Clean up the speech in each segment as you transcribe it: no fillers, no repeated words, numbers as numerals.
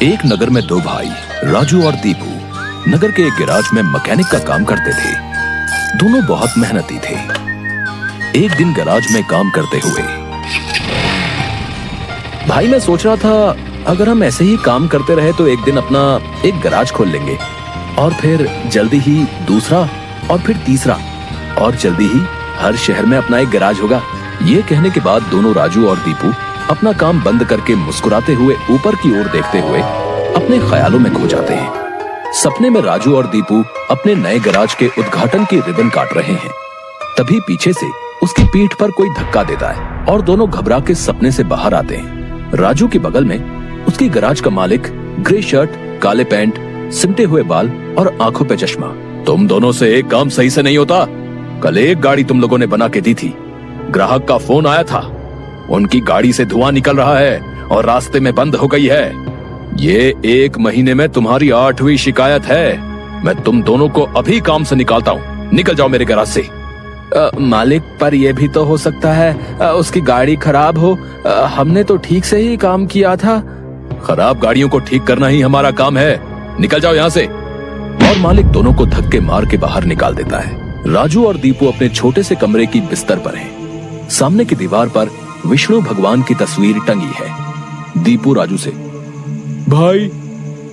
एक नगर में दो भाई राजू और दीपू नगर के एक गैराज में मैकेनिक का काम करते थे। दोनों बहुत मेहनती थे। एक दिन गैराज में काम करते हुए, भाई मैं सोच रहा था अगर हम ऐसे ही काम करते रहे तो एक दिन अपना एक गैराज खोल लेंगे और फिर जल्दी ही दूसरा और फिर तीसरा और जल्दी ही हर शहर में अपना एक गैराज होगा। ये कहने के बाद दोनों राजू और दीपू अपना काम बंद करके मुस्कुराते हुए ऊपर की ओर देखते हुए अपने ख्यालों में खो जाते हैं। सपने में राजू और दीपू अपने नए गैराज के उद्घाटन की रिबन काट रहे हैं। तभी पीछे से उसकी पीठ पर कोई धक्का देता है और दोनों घबरा के सपने से बाहर आते हैं। राजू के बगल में उसकी गैराज का मालिक, ग्रे शर्ट, काले पैंट, सिमटे हुए बाल और आंखों पे चश्मा। तुम दोनों से एक काम सही से नहीं होता। कल एक गाड़ी तुम लोगों ने बना के दी थी, ग्राहक का फोन आया था, उनकी गाड़ी से धुआं निकल रहा है और रास्ते में बंद हो गई है। ये 1 महीने में तुम्हारी 8वीं शिकायत है। मैं तुम दोनों को अभी काम से निकालता हूँ। निकल जाओ मेरे गैराज से। मालिक, पर यह भी तो हो सकता है उसकी गाड़ी खराब हो। हमने तो ठीक से ही काम किया था। खराब गाड़ियों को ठीक करना ही हमारा काम है। निकल जाओ यहाँ से। और मालिक दोनों को धक्के मार के बाहर निकाल देता है। राजू और दीपू अपने छोटे से कमरे की बिस्तर पर हैं। सामने की दीवार पर विष्णु भगवान की तस्वीर टंगी है। दीपू राजू से, भाई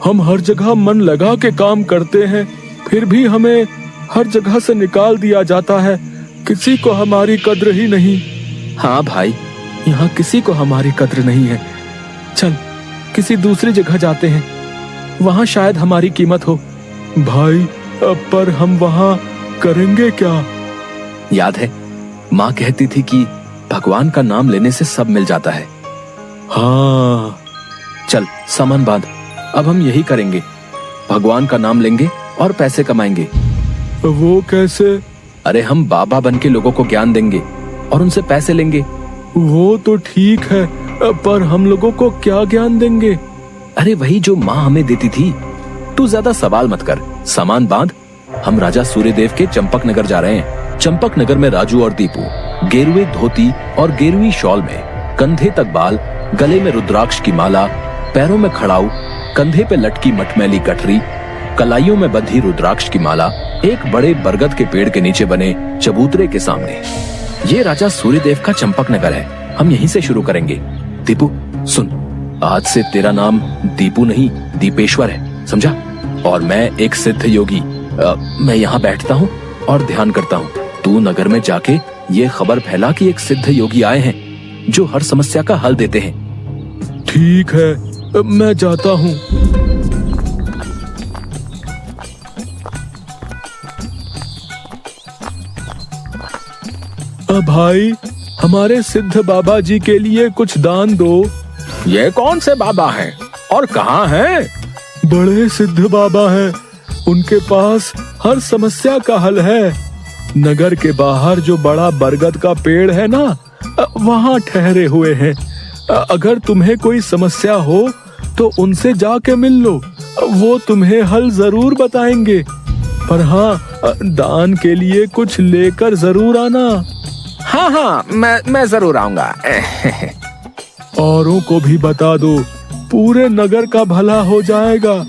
हम हर जगह मन लगा के काम करते हैं, फिर भी हमें हर जगह से निकाल दिया जाता है। किसी को हमारी कद्र ही नहीं। हाँ भाई, यहाँ किसी को हमारी कद्र नहीं है। चल किसी दूसरी जगह जाते हैं, वहाँ शायद हमारी कीमत हो। भाई पर हम वहाँ करेंगे क्या? याद है माँ कहती थी कि भगवान का नाम लेने से सब मिल जाता है। हाँ चल सामान बांध, अब हम यही करेंगे। भगवान का नाम लेंगे और पैसे कमाएंगे। वो कैसे? अरे हम बाबा बन के लोगों को ज्ञान देंगे और उनसे पैसे लेंगे। वो तो ठीक है, पर हम लोगों को क्या ज्ञान देंगे? अरे वही जो माँ हमें देती थी। तू ज्यादा सवाल मत कर, सामान बांध। हम राजा सूर्यदेव के चंपक नगर जा रहे हैं। चंपक नगर में राजू और दीपू गेरुए धोती और गेरुई शॉल में, कंधे तक बाल, गले में रुद्राक्ष की माला, पैरों में खड़ाऊ, कंधे पे लटकी मटमैली गठरी, कलाइयों में बंधी रुद्राक्ष की माला, एक बड़े बरगद के पेड़ के नीचे बने चबूतरे के सामने। ये राजा सूर्यदेव का चंपक नगर है। हम यहीं से शुरू करेंगे। दीपू सुन, आज से तेरा नाम दीपू नहीं दीपेश्वर है, समझा? और मैं एक सिद्ध योगी। मैं यहाँ बैठता हूँ और ध्यान करता हूँ। तू नगर में जाके ये खबर फैला कि एक सिद्ध योगी आए हैं जो हर समस्या का हल देते हैं। ठीक है, मैं जाता हूँ। भाई हमारे सिद्ध बाबा जी के लिए कुछ दान दो। ये कौन से बाबा हैं और कहाँ हैं? बड़े सिद्ध बाबा हैं, उनके पास हर समस्या का हल है। नगर के बाहर जो बड़ा बरगद का पेड़ है ना, वहाँ ठहरे हुए हैं। अगर तुम्हें कोई समस्या हो तो उनसे जाके मिल लो, वो तुम्हें हल जरूर बताएंगे। पर हाँ, दान के लिए कुछ लेकर जरूर आना। हाँ, मैं जरूर आऊंगा। औरों को भी बता दो, पूरे नगर का भला हो जाएगा।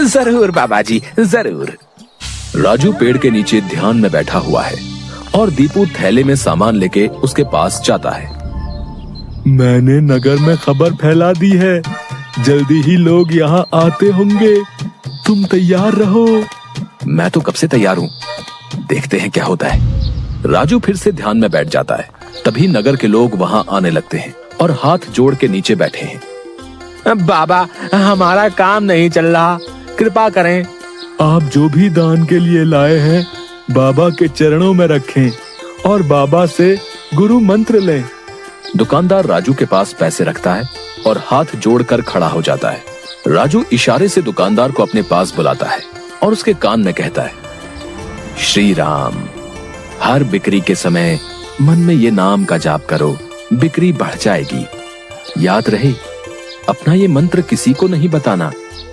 जरूर बाबा जी, जरूर। राजू पेड़ के नीचे ध्यान में बैठा हुआ है और दीपू थैले में सामान लेके उसके पास जाता है। मैंने नगर में खबर फैला दी है, जल्दी ही लोग यहाँ आते होंगे। तुम तैयार रहो। मैं तो कब से तैयार हूँ, देखते हैं क्या होता है। राजू फिर से ध्यान में बैठ जाता है। तभी नगर के लोग वहाँ आने लगते हैं और हाथ जोड़ के नीचे बैठे हैं। बाबा, हमारा काम नहीं चल रहा, कृपा करें। आप जो भी दान के लिए लाए हैं बाबा के चरणों में रखें और बाबा से गुरु मंत्र लें। दुकानदार राजू के पास पैसे रखता है और हाथ जोड़कर खड़ा हो जाता है। राजू इशारे से दुकानदार को अपने पास बुलाता है और उसके कान में कहता है, श्री राम, हर बिक्री के समय मन में ये नाम का जाप करो, बिक्री बढ़ जाएगी। याद रहे, अपना ये मंत्र किसी को नहीं बताना,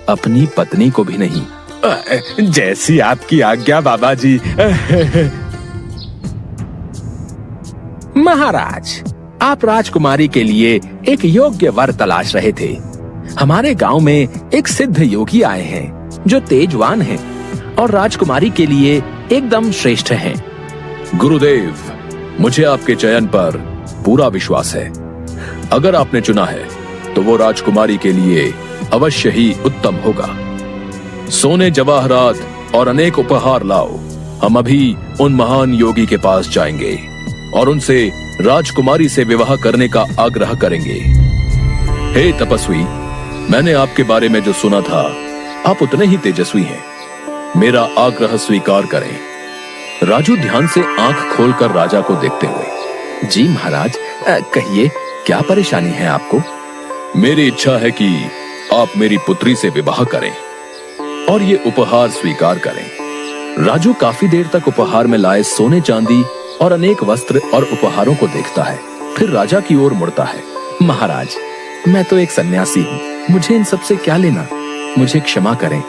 अपनी पत्नी को भी नहीं। जैसी आपकी आज्ञा बाबा जी। महाराज, आप राजकुमारी के लिए एक योग्य वर तलाश रहे थे। हमारे गांव में एक सिद्ध योगी आए हैं जो तेजवान हैं और राजकुमारी के लिए एकदम श्रेष्ठ हैं। गुरुदेव, मुझे आपके चयन पर पूरा विश्वास है। अगर आपने चुना है तो वो राजकुमारी के लिए अवश्य ही उत्तम होगा। सोने जवाहरात और अनेक उपहार लाओ। हम अभी उन महान योगी के पास जाएंगे और उनसे राजकुमारी से विवाह करने का आग्रह करेंगे। हे तपस्वी, मैंने आपके बारे में जो सुना था, आप उतने ही तेजस्वी हैं। मेरा आग्रह स्वीकार करें। राजू ध्यान से आंख खोलकर राजा को देखते हुए, जी महाराज, कहिए क्या परेशानी है आपको? मेरी इच्छा है कि आप मेरी पुत्री से विवाह करें और ये उपहार स्वीकार करें। राजू काफी देर तक उपहार में लाए सोने चांदी और अनेक वस्त्र और उपहारों को देखता है, फिर राजा की ओर मुड़ता है। महाराज, मैं तो एक सन्यासी हूँ, मुझे इन सब से क्या लेना? मुझे क्षमा करें,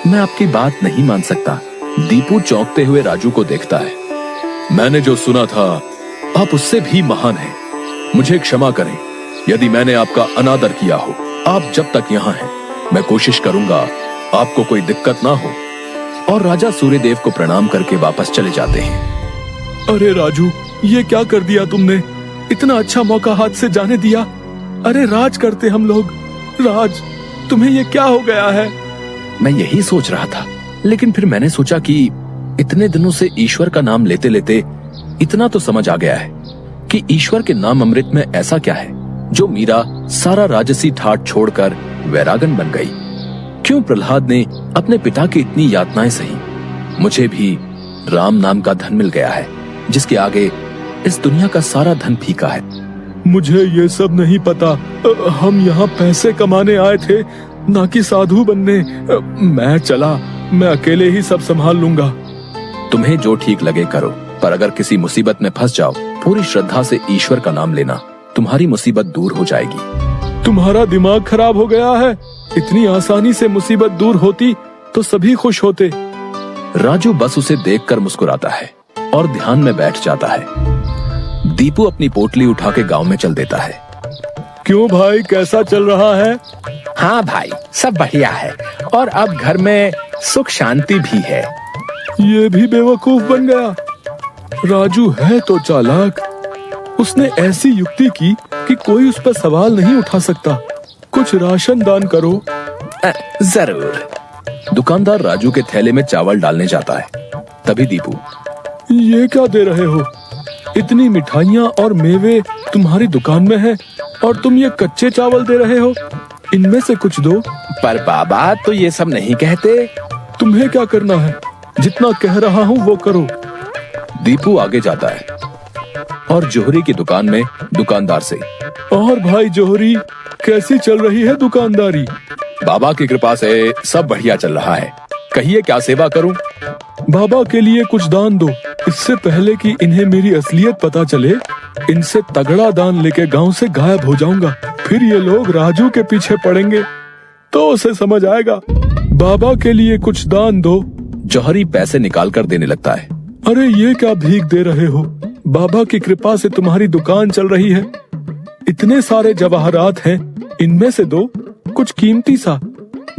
मैं आपकी बात नहीं मान सकता। दीपू चौंकते हुए राजू को देखता है। मैंने जो सुना था, आप उससे भी महान हैं। मुझे क्षमा करें यदि मैंने आपका अनादर किया हो। आप जब तक यहाँ हैं, मैं कोशिश करूंगा आपको कोई दिक्कत ना हो। और राजा सूर्यदेव को प्रणाम करके वापस चले जाते हैं। अरे राजू, ये क्या कर दिया तुमने? इतना अच्छा मौका हाथ से जाने दिया। अरे राज करते हम लोग। राज, तुम्हें ये क्या हो गया है? मैं यही सोच रहा था, लेकिन फिर मैंने सोचा कि इतने दिनों से ईश्वर का नाम लेते लेते इतना तो समझ आ गया है कि ईश्वर के नाम अमृत में ऐसा क्या है जो मीरा सारा राजसी ठाट छोड़कर वैरागन बन गई। क्यों प्रहलाद ने अपने पिता की इतनी यातनाएं सही? मुझे भी राम नाम का धन मिल गया है जिसके आगे इस दुनिया का सारा धन फीका है। मुझे ये सब नहीं पता। हम यहाँ पैसे कमाने आए थे, ना कि साधु बनने। मैं चला, मैं अकेले ही सब संभाल लूंगा। तुम्हें जो ठीक लगे करो, पर अगर किसी मुसीबत में फंस जाओ, पूरी श्रद्धा से ईश्वर का नाम लेना, तुम्हारी मुसीबत दूर हो जाएगी। तुम्हारा दिमाग खराब हो गया है। इतनी आसानी से मुसीबत दूर होती तो सभी खुश होते। राजू बस उसे देखकर मुस्कुराता है और ध्यान में बैठ जाता है। दीपू अपनी पोटली उठा के गांव में चल देता है। क्यों भाई, कैसा चल रहा है? हाँ भाई, सब बढ़िया है और अब घर में सुख शांति भी है। ये भी बेवकूफ बन गया। राजू है तो चालाक। उसने ऐसी युक्ति की कि कोई उस पर सवाल नहीं उठा सकता। कुछ राशन दान करो। जरूर। दुकानदार राजू के थैले में चावल डालने जाता है। तभी दीपू, ये क्या दे रहे हो? इतनी मिठाइयाँ और मेवे तुम्हारी दुकान में है और तुम ये कच्चे चावल दे रहे हो? इनमें से कुछ दो। पर बाबा तो ये सब नहीं कहते। तुम्हें क्या करना है? जितना कह रहा हूँ वो करो। दीपू आगे जाता है और जोहरी की दुकान में दुकानदार से, और भाई जोहरी, कैसी चल रही है दुकानदारी? बाबा की कृपा से सब बढ़िया चल रहा है। कहिए क्या सेवा करूं? बाबा के लिए कुछ दान दो। इससे पहले कि इन्हें मेरी असलियत पता चले, इनसे तगड़ा दान लेके गांव से गायब हो जाऊंगा। फिर ये लोग राजू के पीछे पड़ेंगे तो उसे समझ आएगा। बाबा के लिए कुछ दान दो। जौहरी पैसे निकाल कर देने लगता है। अरे ये क्या भीख दे रहे हो? बाबा की कृपा से तुम्हारी दुकान चल रही है। इतने सारे जवाहरात हैं, इनमें से दो, कुछ कीमती सा।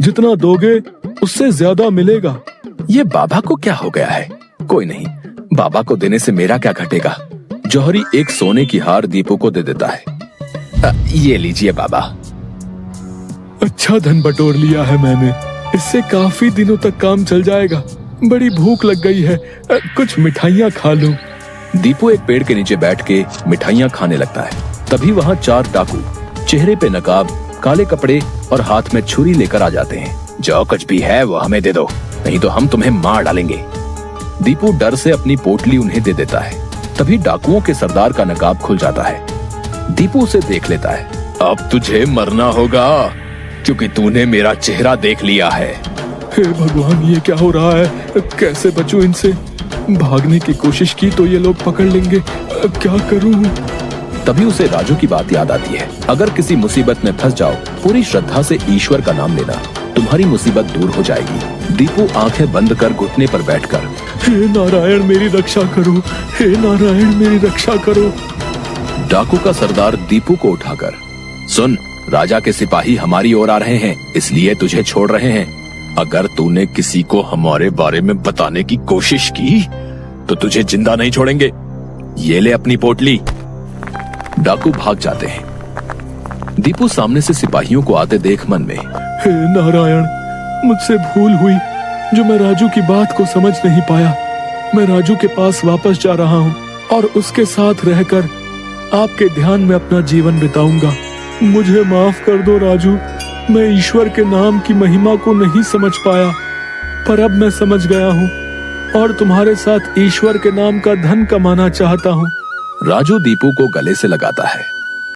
जितना दोगे उससे ज्यादा मिलेगा। ये बाबा को क्या हो गया है? कोई नहीं, बाबा को देने से मेरा क्या घटेगा। जौहरी एक सोने की हार दीपू को दे देता है। ये लीजिए बाबा। अच्छा धन बटोर लिया है मैंने। इससे काफी दिनों तक काम चल जाएगा। बड़ी भूख लग गई है, कुछ मिठाइयाँ खा लूं। दीपू एक पेड़ के नीचे बैठ के मिठाइयाँ खाने लगता है। तभी वहाँ 4 डाकू, चेहरे पे नकाब, काले कपड़े और हाथ में छुरी लेकर आ जाते हैं। जो कुछ भी है वो हमें दे दो, नहीं तो हम तुम्हें मार डालेंगे। दीपू डर से अपनी पोटली उन्हें दे देता है। तभी डाकुओं के सरदार का नकाब खुल जाता है। दीपू उसे देख लेता है। अब तुझे मरना होगा क्योंकि तूने मेरा चेहरा देख लिया है। हे भगवान, ये क्या हो रहा है? कैसे बचूं इनसे? भागने की कोशिश की तो ये लोग पकड़ लेंगे। क्या करूं? तभी उसे राजू की बात याद आती है। अगर किसी मुसीबत में फंस जाओ, पूरी श्रद्धा से ईश्वर का नाम लेना, तुम्हारी मुसीबत दूर हो जाएगी। दीपू आंखें बंद कर घुटने पर बैठकर, हे नारायण मेरी रक्षा करो, हे नारायण मेरी रक्षा करो। डाकू का सरदार दीपू को उठाकर, सुन, राजा के सिपाही हमारी ओर आ रहे हैं, इसलिए तुझे छोड़ रहे हैं। अगर तूने किसी को हमारे बारे में बताने की कोशिश की तो तुझे जिंदा नहीं छोड़ेंगे। ये ले अपनी पोटली। डाकू भाग जाते हैं। दीपू सामने से सिपाहियों को आते देख मन में, हे नारायण, मुझसे भूल हुई जो मैं राजू की बात को समझ नहीं पाया। मैं राजू के पास वापस जा रहा हूँ और उसके साथ रहकर आपके ध्यान में अपना जीवन बिताऊंगा। मुझे माफ कर दो राजू, मैं ईश्वर के नाम की महिमा को नहीं समझ पाया, पर अब मैं समझ गया हूँ और तुम्हारे साथ ईश्वर के नाम का धन कमाना चाहता हूँ। राजू दीपू को गले से लगाता है